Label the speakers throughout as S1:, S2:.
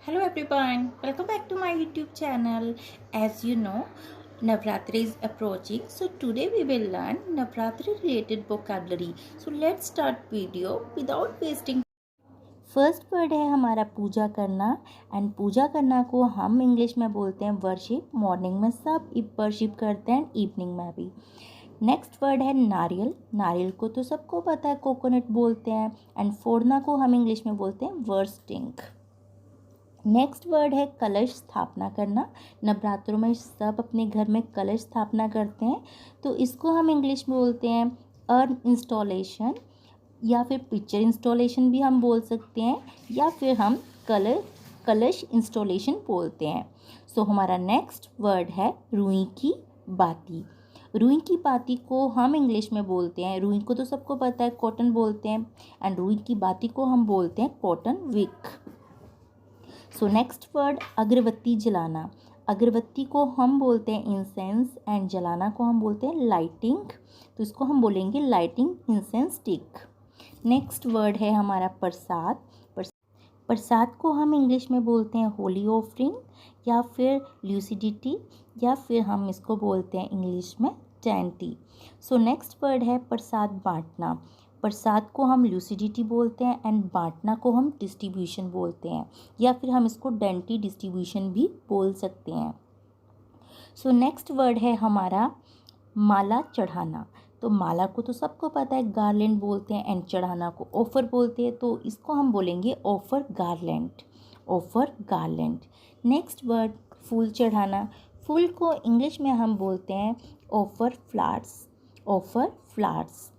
S1: Hello everyone, welcome back to my YouTube channel. As you know, Navratri is approaching, so today we will learn Navratri related vocabulary. So let's start video without wasting. First word है हमारा पूजा करना and पूजा करना को हम English में बोलते हैं worship. Morning में सब वर्शिप करते हैं, इवनिंग में भी। नेक्स्ट वर्ड है नारियल। नारियल को तो सबको पता है कोकोनट बोलते हैं एंड फोड़ना को हम इंग्लिश में बोलते हैं वर्स्टिंग। नेक्स्ट वर्ड है कलश स्थापना करना। नवरात्रों में सब अपने घर में कलश स्थापना करते हैं, तो इसको हम इंग्लिश में बोलते हैं अर्न इंस्टॉलेशन या फिर पिक्चर इंस्टॉलेशन भी हम बोल सकते हैं, या फिर हम कलश इंस्टॉलेशन बोलते हैं। सो हमारा नेक्स्ट वर्ड है रुई की बाती। रुई की बाती को हम इंग्लिश में बोलते हैं, रुई को तो सबको पता है कॉटन बोलते हैं, एंड रुई की बाती को हम बोलते हैं cotton wick. So next word अगरबत्ती जलाना। अगरबत्ती को हम बोलते हैं इंसेंस एंड जलाना को हम बोलते हैं लाइटिंग, तो इसको हम बोलेंगे lighting incense stick. Next word है हमारा प्रसाद। प्रसाद को हम इंग्लिश में बोलते हैं होली ऑफरिंग या फिर ल्यूसिडिटी, या फिर हम इसको बोलते हैं इंग्लिश में टेंटी। सो नेक्स्ट वर्ड है प्रसाद बांटना। प्रसाद को हम ल्यूसिडिटी बोलते हैं एंड बांटना को हम डिस्ट्रीब्यूशन बोलते हैं, या फिर हम इसको डेंटी डिस्ट्रीब्यूशन भी बोल सकते हैं। सो नेक्स्ट वर्ड है हमारा माला चढ़ाना। तो माला को तो सबको पता है गार्लैंड बोलते हैं एंड चढ़ाना को ऑफर बोलते हैं, तो इसको हम बोलेंगे offer garland, offer garland. Next word फूल चढ़ाना। फूल को इंग्लिश में हम बोलते हैं offer flowers, offer flowers.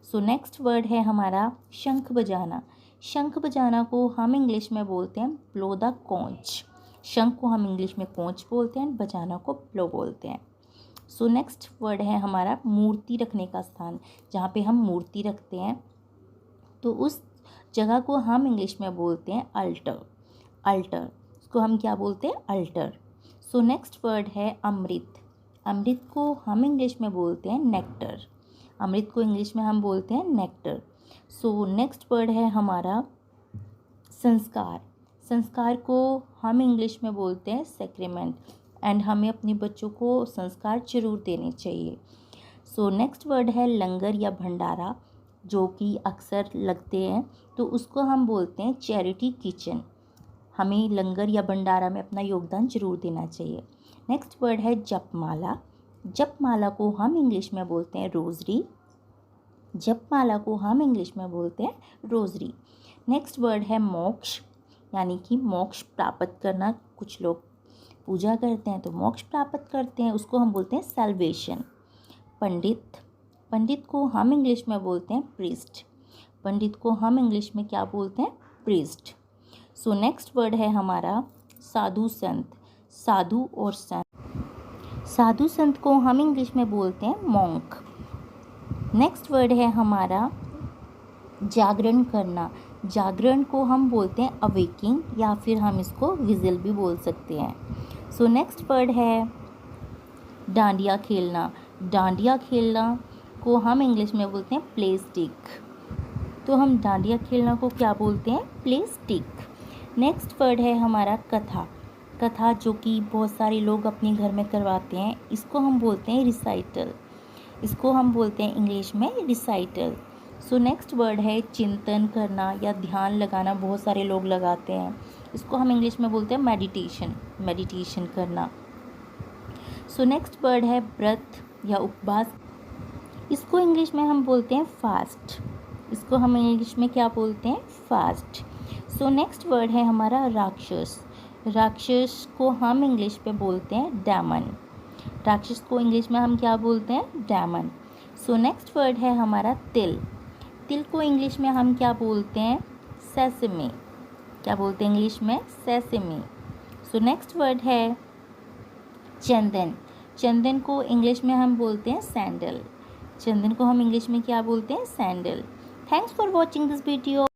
S1: So next word है हमारा शंख बजाना। शंख बजाना को हम इंग्लिश में बोलते हैं ब्लो द कॉन्च। शंख को हम इंग्लिश में कॉन्च बोलते हैं, बजाना को ब्लो बोलते हैं। सो नेक्स्ट वर्ड है हमारा मूर्ति रखने का स्थान। जहाँ पे हम मूर्ति रखते हैं तो उस जगह को हम इंग्लिश में बोलते हैं अल्टर। अल्टर उसको हम क्या बोलते हैं, अल्टर। सो नेक्स्ट वर्ड है अमृत। अमृत को हम इंग्लिश में बोलते हैं नेक्टर। अमृत को इंग्लिश में हम बोलते हैं नेक्टर। सो नेक्स्ट वर्ड है हमारा संस्कार। संस्कार को हम इंग्लिश में बोलते हैं सेक्रेमेंट, एंड हमें अपने बच्चों को संस्कार जरूर देने चाहिए। सो नेक्स्ट वर्ड है लंगर या भंडारा, जो कि अक्सर लगते हैं, तो उसको हम बोलते हैं चैरिटी किचन। हमें लंगर या भंडारा में अपना योगदान जरूर देना चाहिए। नेक्स्ट वर्ड है जपमाला। जपमाला को हम इंग्लिश में बोलते हैं रोज़री। जपमाला को हम इंग्लिश में बोलते हैं रोज़री। नेक्स्ट वर्ड है मोक्ष, यानी कि मोक्ष प्राप्त करना। कुछ लोग पूजा करते हैं तो मोक्ष प्राप्त करते हैं, उसको हम बोलते हैं सैल्वेशन। पंडित, पंडित को हम इंग्लिश में बोलते हैं प्रीस्ट। पंडित को हम इंग्लिश में क्या बोलते हैं, प्रीस्ट। सो नेक्स्ट वर्ड है हमारा साधु संत। साधु और संत, साधु संत को हम इंग्लिश में बोलते हैं मॉन्क। नेक्स्ट वर्ड है हमारा जागरण करना। जागरण को हम बोलते हैं अवेकिंग, या फिर हम इसको विजिल भी बोल सकते हैं। सो नेक्स्ट वर्ड है डांडिया खेलना। डांडिया खेलना को हम इंग्लिश में बोलते हैं प्ले स्टिक। तो हम डांडिया खेलना को क्या बोलते हैं, प्ले स्टिक। नेक्स्ट वर्ड है हमारा कथा। कथा जो कि बहुत सारे लोग अपने घर में करवाते हैं, इसको हम बोलते हैं रिसाइटल। इसको हम बोलते हैं इंग्लिश में रिसाइटल। सो नेक्स्ट वर्ड है चिंतन करना या ध्यान लगाना, बहुत सारे लोग लगाते हैं, इसको हम इंग्लिश में बोलते हैं मेडिटेशन, मेडिटेशन करना। सो नेक्स्ट वर्ड है व्रत या उपवास। इसको इंग्लिश में हम बोलते हैं फास्ट। इसको हम इंग्लिश में क्या बोलते हैं, फास्ट। सो नेक्स्ट वर्ड है हमारा राक्षस। राक्षस को हम इंग्लिश में बोलते हैं डेमन। राक्षस को इंग्लिश में हम क्या बोलते हैं, डेमन। सो नेक्स्ट वर्ड है हमारा तिल। तिल को इंग्लिश में हम क्या बोलते हैं, सेसमे। क्या बोलते हैं इंग्लिश में, सेसमे। सो नेक्स्ट वर्ड है चंदन। चंदन को इंग्लिश में हम बोलते हैं सैंडल। चंदन को हम इंग्लिश में क्या बोलते हैं, sandal. Thanks for watching this video.